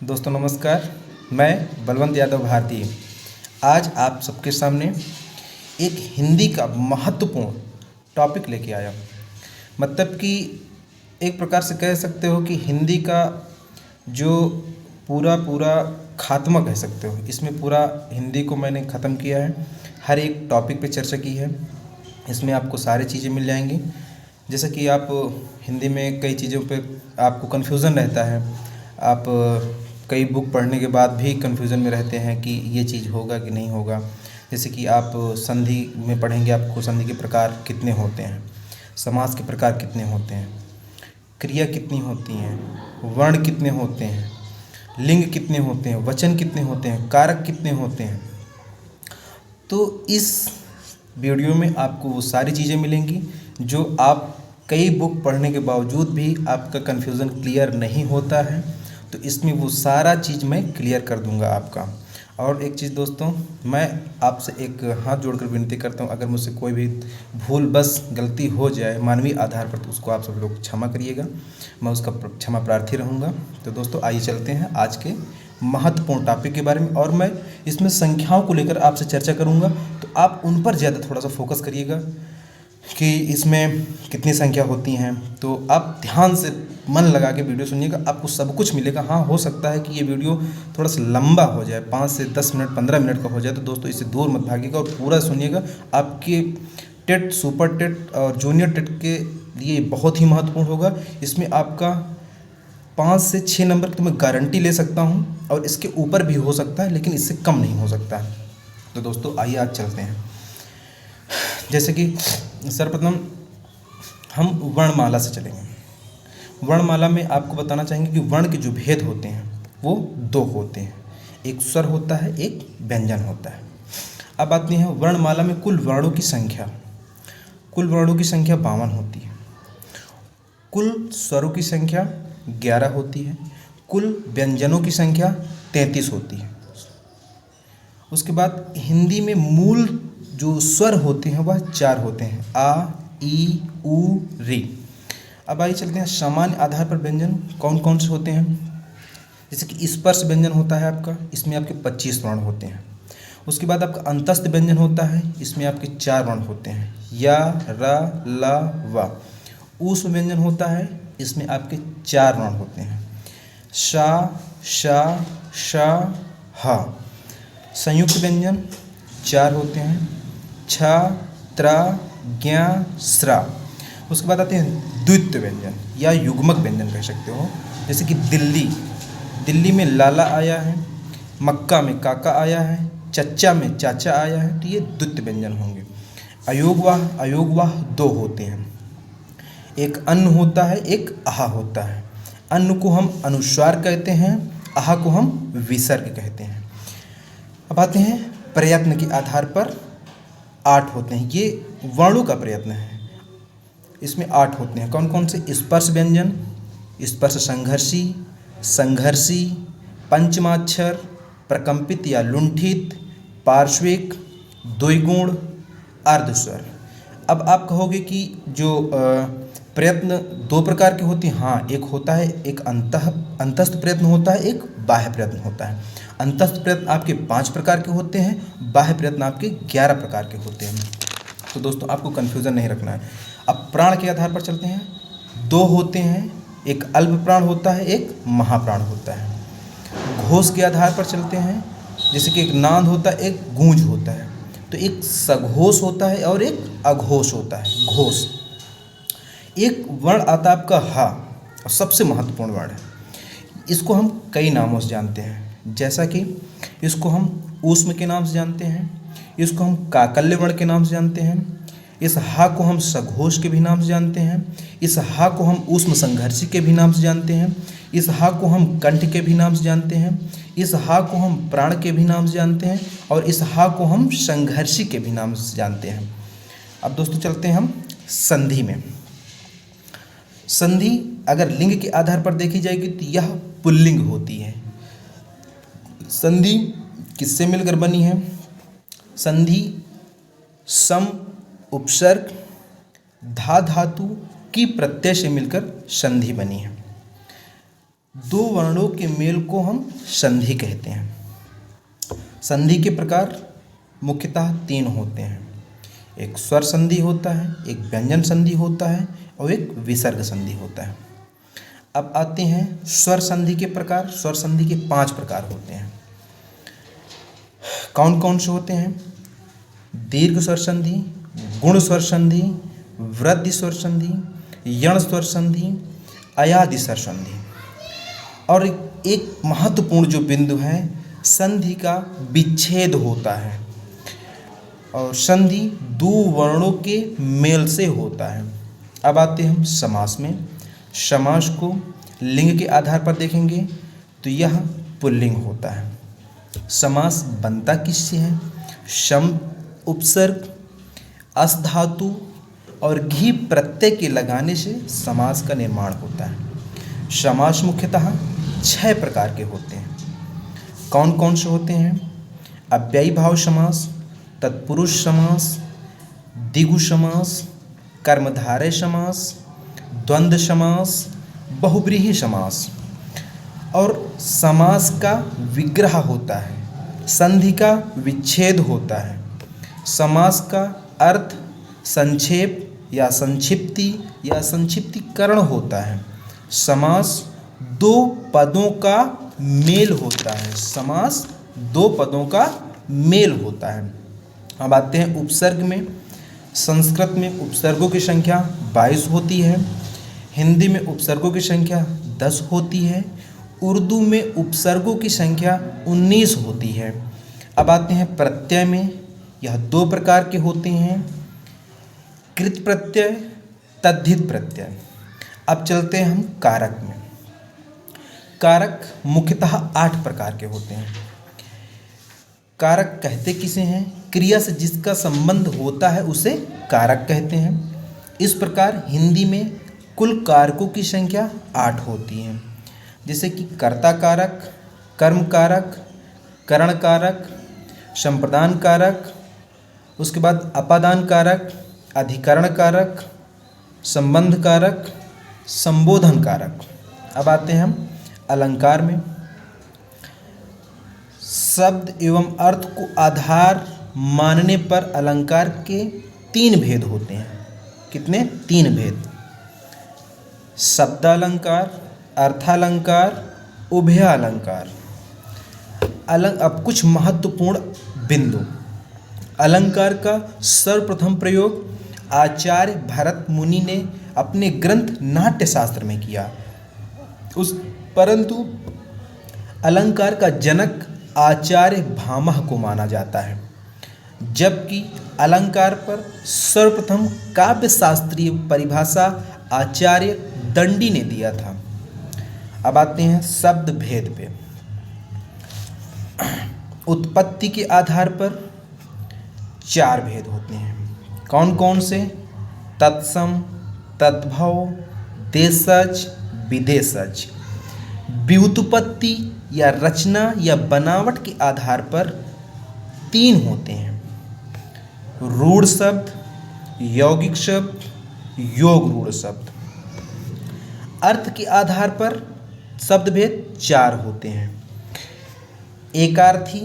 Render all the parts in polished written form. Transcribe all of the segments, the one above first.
दोस्तों नमस्कार। मैं बलवंत यादव भारती आज आप सबके सामने एक हिंदी का महत्वपूर्ण टॉपिक लेके आया। मतलब कि एक प्रकार से कह सकते हो कि हिंदी का जो पूरा पूरा खात्मा कह सकते हो, इसमें पूरा हिंदी को मैंने ख़त्म किया है। हर एक टॉपिक पे चर्चा की है। इसमें आपको सारी चीज़ें मिल जाएंगी। जैसे कि आप हिंदी में कई चीज़ों पे आपको कन्फ्यूज़न रहता है। आप कई बुक पढ़ने के बाद भी कन्फ्यूज़न में रहते हैं कि ये चीज़ होगा कि नहीं होगा। जैसे कि आप संधि में पढ़ेंगे, आपको संधि के प्रकार कितने होते हैं, समास के प्रकार कितने होते हैं, क्रिया कितनी होती हैं, वर्ण कितने होते हैं, लिंग कितने होते हैं, वचन कितने होते हैं, कारक कितने होते हैं। तो इस वीडियो में आपको वो सारी चीज़ें मिलेंगी जो आप कई बुक पढ़ने के बावजूद भी आपका कन्फ्यूज़न क्लियर नहीं होता है। तो इसमें वो सारा चीज़ मैं क्लियर कर दूंगा आपका। और एक चीज़ दोस्तों, मैं आपसे एक हाथ जोड़कर विनती करता हूँ, अगर मुझसे कोई भी भूल बस गलती हो जाए मानवीय आधार पर, तो उसको आप सब लोग क्षमा करिएगा। मैं उसका क्षमा प्रार्थी रहूँगा। तो दोस्तों आइए चलते हैं आज के महत्वपूर्ण टॉपिक के बारे में। और मैं इसमें संख्याओं को लेकर आपसे चर्चा करूँगा, तो आप उन पर ज़्यादा थोड़ा सा फोकस करिएगा कि इसमें कितनी संख्या होती हैं। तो आप ध्यान से मन लगा के वीडियो सुनिएगा, आपको सब कुछ मिलेगा। हाँ, हो सकता है कि ये वीडियो थोड़ा सा लंबा हो जाए, 5 से 10 मिनट 15 मिनट का हो जाए। तो दोस्तों इससे दूर मत भागिएगा और पूरा सुनिएगा। आपके टेट, सुपर टेट और जूनियर टेट के लिए बहुत ही महत्वपूर्ण होगा। इसमें आपका 5 से 6 नंबर की तो मैं गारंटी ले सकता हूँ, और इसके ऊपर भी हो सकता है, लेकिन इससे कम नहीं हो सकता है। तो दोस्तों आइए आज चलते हैं। जैसे कि सर्वप्रथम हम वर्णमाला से चलेंगे। वर्णमाला में आपको बताना चाहेंगे कि वर्ण के जो भेद होते हैं वो 2 होते हैं, एक स्वर होता है, एक व्यंजन होता है। अब आती है वर्णमाला में कुल वर्णों की संख्या। कुल वर्णों की संख्या 52 होती है। कुल स्वरों की संख्या 11 होती है। कुल व्यंजनों की संख्या 33 होती है। उसके बाद हिंदी में मूल जो स्वर होते हैं वह 4 होते हैं, आ, ई, उ, री। अब आइए चलते हैं सामान्य आधार पर व्यंजन कौन कौन से होते हैं। जैसे कि स्पर्श व्यंजन होता है आपका, इसमें आपके 25 वर्ण होते हैं। उसके बाद आपका अंतस्थ व्यंजन होता है, इसमें आपके 4 वर्ण होते हैं, या, र, ल, व। ऊष्म व्यंजन होता है, इसमें आपके 4 वर्ण होते हैं, श, श, श, ह। संयुक्त व्यंजन 4 होते हैं, छ, त्र, ज्ञ, स्र। उसके बाद आते हैं द्वित्व व्यंजन या युग्मक व्यंजन कह सकते हो। जैसे कि दिल्ली, दिल्ली में लाला आया है, मक्का में काका आया है, चच्चा में चाचा आया है, तो ये द्वित्व व्यंजन होंगे। अयोगवाह, अयोगवाह 2 होते हैं, एक अन्न होता है, एक आहा होता है। अन्न को हम अनुस्वार कहते हैं, आहा को हम विसर्ग कहते हैं। अब आते हैं प्रयत्न के आधार पर 8 होते हैं, ये वर्णों का प्रयत्न है। इसमें 8 होते हैं, कौन कौन से? स्पर्श व्यंजन, स्पर्श संघर्षी, संघर्षी, पंचमाक्षर, प्रकंपित या लुंठित, पार्श्विक, द्विगुण, अर्धस्वर। अब आप कहोगे कि जो प्रयत्न 2 प्रकार के होते हैं। हाँ, एक होता है, एक अंतस्थ प्रयत्न होता है, एक बाह्य प्रयत्न होता है। अंतस्थ प्रयत्न आपके 5 प्रकार के होते हैं, बाह्य प्रयत्न आपके 11 प्रकार के होते हैं। तो दोस्तों आपको कन्फ्यूज़न नहीं रखना है। अब प्राण के आधार पर चलते हैं। 2 होते हैं, एक अल्प प्राण होता है, एक महाप्राण होता है। घोष के आधार पर चलते हैं, जैसे कि एक नाद होता है, एक गूंज होता है। तो एक सघोष होता है और एक अघोष होता है, घोष। एक वर्ण आता है आपका हा, और सबसे महत्वपूर्ण वर्ण है। इसको हम कई नामों से जानते हैं, जैसा कि इसको हम ऊष्म के नाम से जानते हैं, इसको हम काकल्य वर्ण के नाम से जानते हैं, इस हा को हम सघोष के भी नाम से जानते हैं, इस हा को हम ऊष्म संघर्षी के भी नाम से जानते हैं, इस हा को हम कंठ के भी नाम से जानते हैं, इस हा को हम प्राण के भी नाम से जानते हैं, और इस हा को हम संघर्षी के भी नाम से जानते हैं। अब दोस्तों चलते हैं हम संधि में। संधि अगर लिंग के आधार पर देखी जाएगी तो यह पुल्लिंग होती है। संधि किससे मिलकर बनी है? संधि सम, उपसर्ग, धा धातु की प्रत्यय से मिलकर संधि बनी है। दो वर्णों के मेल को हम संधि कहते हैं। संधि के प्रकार मुख्यतः तीन होते हैं। एक स्वर संधि होता है, एक व्यंजन संधि होता है और एक विसर्ग संधि होता है। अब आते हैं स्वर संधि के प्रकार। स्वर संधि के 5 प्रकार होते हैं। कौन कौन से होते हैं? दीर्घ स्वर संधि, गुण स्वर संधि, वृद्धि स्वर संधि, यण स्वर संधि, अयादि स्वर संधि। और एक महत्वपूर्ण जो बिंदु है, संधि का विच्छेद होता है और संधि दो वर्णों के मेल से होता है। अब आते हैं हम समास में। समास को लिंग के आधार पर देखेंगे तो यह पुल्लिंग होता है। समास बनता किससे है? शम उपसर्ग, अस धातु और घी प्रत्यय के लगाने से समास का निर्माण होता है। समास मुख्यतः 6 प्रकार के होते हैं। कौन कौन से होते हैं? अव्ययी भाव समास, तत्पुरुष समास, द्विगु समास, कर्मधारय समास, द्वंद्व समास, बहुव्रीहि समास। और समास का विग्रह होता है, संधि का विच्छेद होता है। समास का अर्थ संक्षेप या संक्षिप्ति या संक्षिप्तीकरण होता है। समास दो पदों का मेल होता है। समास दो पदों का मेल होता है। अब आते हैं उपसर्ग में। संस्कृत में उपसर्गों की संख्या 22 होती है, हिंदी में उपसर्गों की संख्या 10 होती है, उर्दू में उपसर्गों की संख्या 19 होती है। अब आते हैं प्रत्यय में। यह 2 प्रकार के होते हैं, कृत प्रत्यय, तद्धित प्रत्यय। अब चलते हैं हम कारक में। कारक मुख्यतः 8 प्रकार के होते हैं। कारक कहते किसे हैं? क्रिया से जिसका संबंध होता है उसे कारक कहते हैं। इस प्रकार हिंदी में कुल कारकों की संख्या 8 होती है, जैसे कि कर्ता कारक, कर्म कारक, करण कारक, संप्रदान कारक, उसके बाद अपादान कारक, अधिकरण कारक, संबंध कारक, संबोधन कारक। अब आते हैं हम अलंकार में। शब्द एवं अर्थ को आधार मानने पर अलंकार के 3 भेद होते हैं। कितने? 3 भेद। शब्दालंकार, अर्थालंकार, उभयालंकार। अब कुछ महत्वपूर्ण बिंदु। अलंकार का सर्वप्रथम प्रयोग आचार्य भरत मुनि ने अपने ग्रंथ नाट्यशास्त्र में किया। परंतु अलंकार का जनक आचार्य भामह को माना जाता है, जबकि अलंकार पर सर्वप्रथम काव्य शास्त्रीय परिभाषा आचार्य दंडी ने दिया था। अब आते हैं शब्द भेद पे। उत्पत्ति के आधार पर 4 भेद होते हैं। कौन कौन से? तत्सम, तद्भव, देशज, विदेशज। व्युत्पत्ति या रचना या बनावट के आधार पर 3 होते हैं। रूढ़ शब्द, यौगिक शब्द, योग रूढ़ शब्द। अर्थ के आधार पर शब्द भेद 4 होते हैं। एकार्थी,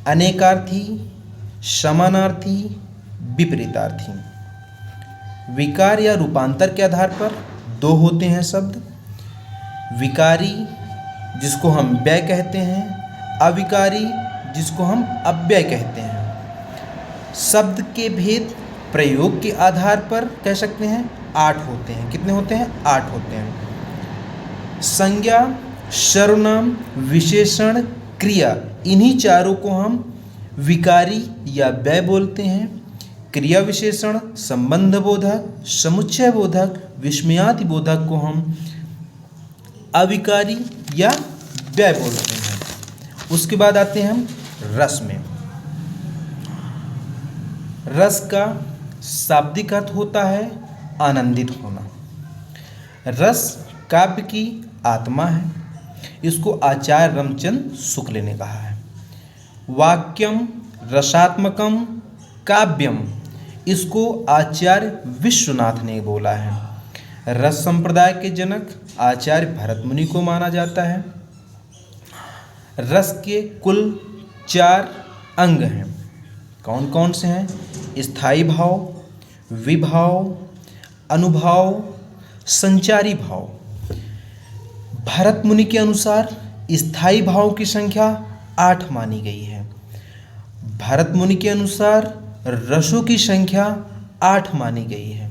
अनेकार्थी, समानार्थी, विपरीतार्थी। विकार या रूपांतर के आधार पर 2 होते हैं शब्द। विकारी जिसको हम व्यय कहते हैं, अविकारी जिसको हम अव्यय कहते हैं। शब्द के भेद प्रयोग के आधार पर कह सकते हैं 8 होते हैं। कितने होते हैं? 8 होते हैं। संज्ञा, सर्वनाम, विशेषण, क्रिया, इन्हीं चारों को हम विकारी या व्यय बोलते हैं। क्रिया विशेषण, संबंध बोधक, समुच्चय बोधक, विस्मयादि बोधक को हम अविकारी या व्यय बोलते हैं। उसके बाद आते हैं हम रस में। रस का शाब्दिक अर्थ होता है आनंदित होना। रस काव्य की आत्मा है, इसको आचार्य रामचंद्र शुक्ल ने कहा है। वाक्यम रसात्मकम काव्यम, इसको आचार्य विश्वनाथ ने बोला है। रस संप्रदाय के जनक आचार्य भरत मुनि को माना जाता है। रस के कुल 4 अंग हैं। कौन कौन से हैं? स्थायी भाव, विभाव, अनुभाव, संचारी भाव। भरत मुनि के अनुसार स्थायी भाव की संख्या 8 मानी गई है। भरत मुनि के अनुसार रसों की संख्या 8 मानी गई है।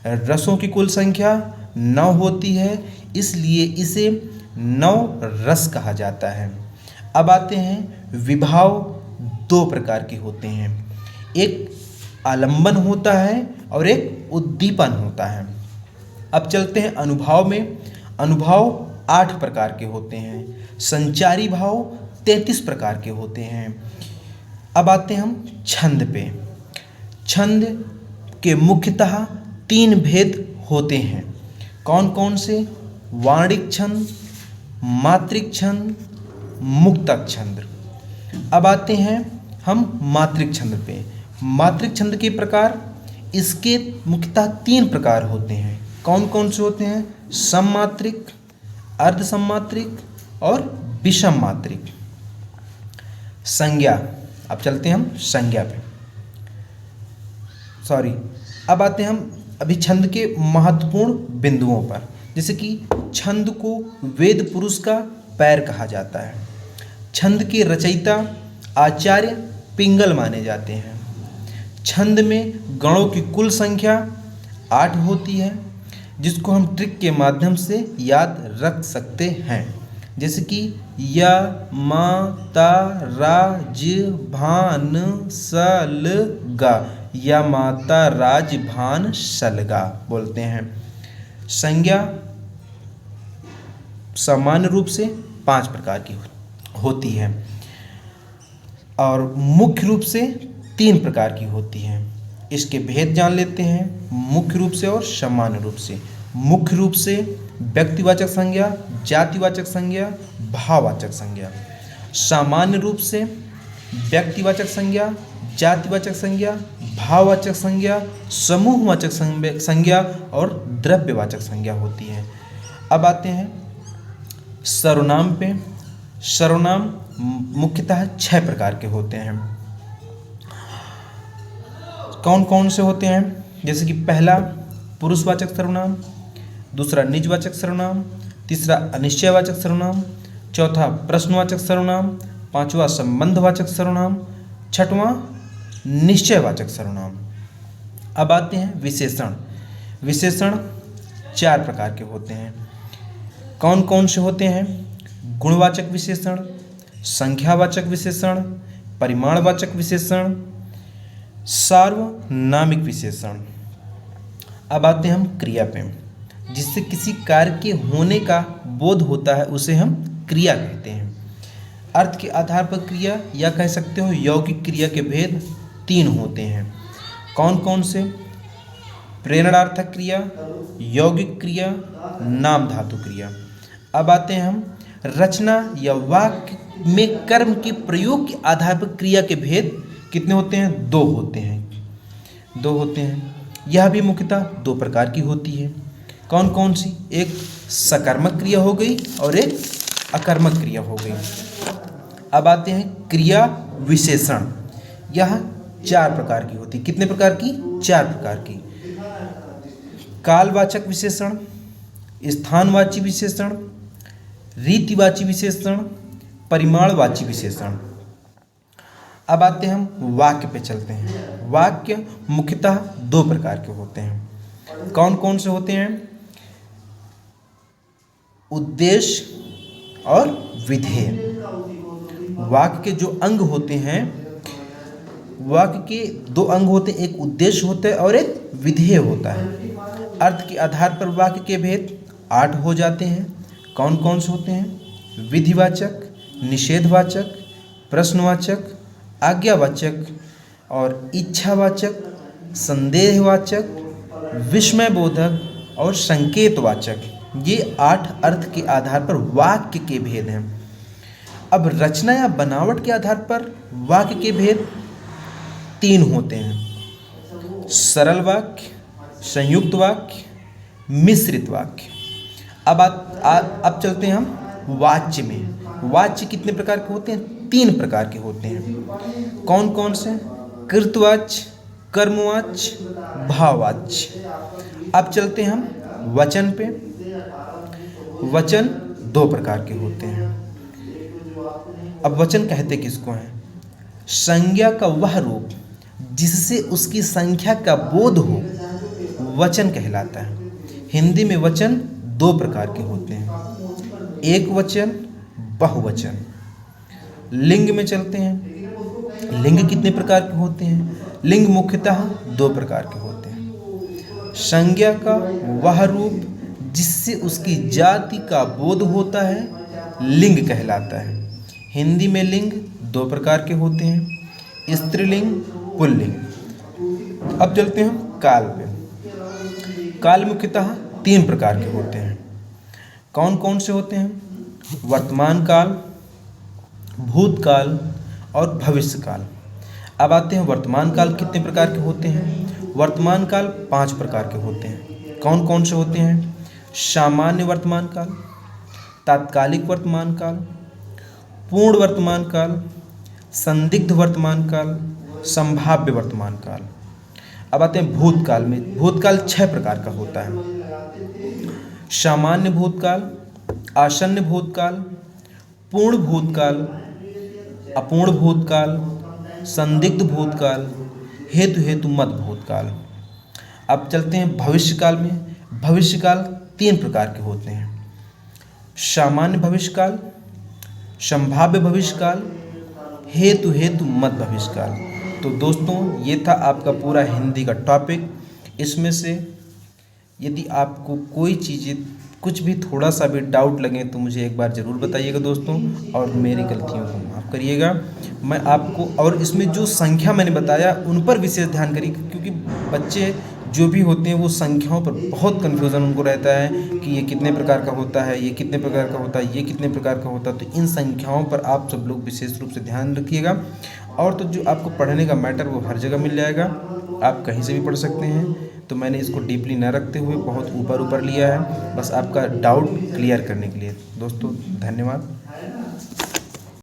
रसों की कुल संख्या 9 होती है, इसलिए इसे 9 रस कहा जाता है। अब आते हैं विभाव। 2 प्रकार के होते हैं, एक आलंबन होता है और एक उद्दीपन होता है। अब चलते हैं अनुभव में। अनुभव 8 प्रकार के होते हैं। संचारी भाव 33 प्रकार के होते हैं। अब आते हैं हम छंद पे। छंद के मुख्यतः 3 भेद होते हैं। कौन कौन से? वाणिक छंद, मात्रिक छंद, मुक्तक छंद। अब आते हैं हम मात्रिक छंद पे। मात्रिक छंद के प्रकार, इसके मुख्यतः 3 प्रकार होते हैं। कौन कौन से होते हैं? सममात्रिक, अर्ध सममात्रिक और विषम मात्रिक। संज्ञा। अब चलते हैं हम संज्ञा पे। अब आते हैं हम अभी छंद के महत्वपूर्ण बिंदुओं पर। जैसे कि छंद को वेद पुरुष का पैर कहा जाता है। छंद के रचयिता आचार्य पिंगल माने जाते हैं। छंद में गणों की कुल संख्या 8 होती है, जिसको हम ट्रिक के माध्यम से याद रख सकते हैं। जैसे कि या, मा, ता, रा, ज, भान, सल, गा। या, माता, राज, भान, सलगा बोलते हैं। संज्ञा सामान्य रूप से 5 प्रकार की होती है और मुख्य रूप से 3 प्रकार की होती है। इसके भेद जान लेते हैं, मुख्य रूप से और सामान्य रूप से। मुख्य रूप से व्यक्तिवाचक संज्ञा, जातिवाचक संज्ञा, भाववाचक संज्ञा। सामान्य रूप से व्यक्तिवाचक संज्ञा, जातिवाचक संज्ञा, भाववाचक संज्ञा, समूहवाचक संज्ञा और द्रव्यवाचक संज्ञा होती है। अब आते हैं सर्वनाम पे। सर्वनाम मुख्यतः 6 प्रकार के होते हैं। कौन कौन से होते हैं? जैसे कि पहला पुरुषवाचक सर्वनाम, दूसरा निजवाचक सर्वनाम, तीसरा अनिश्चयवाचक सर्वनाम, चौथा प्रश्नवाचक सर्वनाम, पांचवा संबंधवाचक सर्वनाम, छठवां निश्चयवाचक सर्वनाम। अब आते हैं विशेषण। विशेषण 4 प्रकार के होते हैं। कौन कौन से होते हैं? गुणवाचक विशेषण, संख्यावाचक विशेषण, परिमाणवाचक विशेषण, सार्वनामिक विशेषण। अब आते हैं हम क्रिया पे। जिससे किसी कार्य के होने का बोध होता है उसे हम क्रिया कहते हैं। अर्थ के आधार पर क्रिया या कह सकते हो यौगिक क्रिया के भेद 3 होते हैं। कौन कौन से? प्रेरणार्थक क्रिया, यौगिक क्रिया, नाम धातु क्रिया। अब आते हैं हम रचना या वाक्य में कर्म के प्रयोग के आधार पर क्रिया के भेद कितने होते हैं? 2 होते हैं। 2 होते हैं। यह भी मुख्यतः 2 प्रकार की होती है। कौन कौन सी? एक सकर्मक क्रिया हो गई और एक अकर्मक क्रिया हो गई। अब आते हैं क्रिया विशेषण। यह 4 प्रकार की होती है। कितने प्रकार की? 4 प्रकार की। कालवाचक विशेषण, स्थानवाची विशेषण, रीतिवाची विशेषण, परिमाणवाची विशेषण। अब आते हैं हम वाक्य पे चलते हैं। वाक्य मुख्यतः 2 प्रकार के होते हैं। कौन कौन से होते हैं? उद्देश्य और विधेय। वाक्य के जो अंग होते हैं, वाक्य के 2 अंग होते हैं, एक उद्देश्य होता है और एक विधेय होता है। अर्थ के आधार पर वाक्य के भेद 8 हो जाते हैं। कौन कौन से होते हैं? विधिवाचक, निषेधवाचक, प्रश्नवाचक, आज्ञावाचक और इच्छावाचक, संदेहवाचक, विस्मयबोधक और संकेतवाचक। ये 8 अर्थ के आधार पर वाक्य के भेद हैं। अब रचना या बनावट के आधार पर वाक्य के भेद 3 होते हैं। सरल वाक्य, संयुक्त वाक्य, मिश्रित वाक्य। अब चलते हैं हम वाच्य में। वाच्य कितने प्रकार के होते हैं? 3 प्रकार के होते हैं। कौन कौन से? कृतवाच्य, कर्मवाच्य, भाववाच्य। अब चलते हैं हम वचन पे। वचन 2 प्रकार के होते हैं। अब वचन कहते किसको हैं? संज्ञा का वह रूप जिससे उसकी संख्या का बोध हो, वचन कहलाता है। हिंदी में वचन 2 प्रकार के होते हैं, एक वचन, बहुवचन। लिंग में चलते हैं। लिंग कितने प्रकार के होते हैं? लिंग मुख्यतः 2 प्रकार के होते हैं। संज्ञा का वह रूप जिससे उसकी जाति का बोध होता है, लिंग कहलाता है। हिंदी में लिंग 2 प्रकार के होते हैं, स्त्रीलिंग, पुल्लिंग। अब चलते हैं काल पे। काल मुख्यतः 3 प्रकार के होते हैं। कौन कौन से होते हैं? वर्तमान काल, भूतकाल और भविष्य काल। अब आते हैं वर्तमान काल कितने प्रकार के होते हैं? वर्तमान काल 5 प्रकार के होते हैं। कौन कौन से होते हैं? सामान्य वर्तमान काल, तात्कालिक वर्तमान काल, पूर्ण वर्तमान काल, संदिग्ध वर्तमान काल, संभाव्य वर्तमान काल। अब आते हैं भूतकाल में। भूतकाल 6 प्रकार का होता है। सामान्य भूतकाल, आसन्न भूतकाल, पूर्ण भूतकाल, अपूर्ण भूतकाल, संदिग्ध भूतकाल, हेतु मत भूतकाल। अब चलते हैं भविष्यकाल में। भविष्यकाल 3 प्रकार के होते हैं, सामान्य भविष्यकाल, संभाव्य भविष्यकाल, हेतु मत भविष्यकाल। तो दोस्तों, ये था आपका पूरा हिंदी का टॉपिक। इसमें से यदि आपको कोई चीज़ें कुछ भी थोड़ा सा भी डाउट लगे तो मुझे एक बार ज़रूर बताइएगा दोस्तों, और मेरी गलतियों को माफ़ करिएगा। मैं आपको, और इसमें जो संख्या मैंने बताया उन पर विशेष ध्यान करिए, क्योंकि बच्चे जो भी होते हैं वो संख्याओं पर बहुत कन्फ्यूज़न उनको रहता है कि ये कितने प्रकार का होता है, ये कितने प्रकार का होता है, ये कितने प्रकार का होता है। तो इन संख्याओं पर आप सब लोग विशेष रूप से ध्यान रखिएगा। और तो जो आपको पढ़ने का मैटर वो हर जगह मिल जाएगा, आप कहीं से भी पढ़ सकते हैं। तो मैंने इसको डीपली न रखते हुए बहुत ऊपर लिया है, बस आपका डाउट क्लियर करने के लिए। दोस्तों धन्यवाद।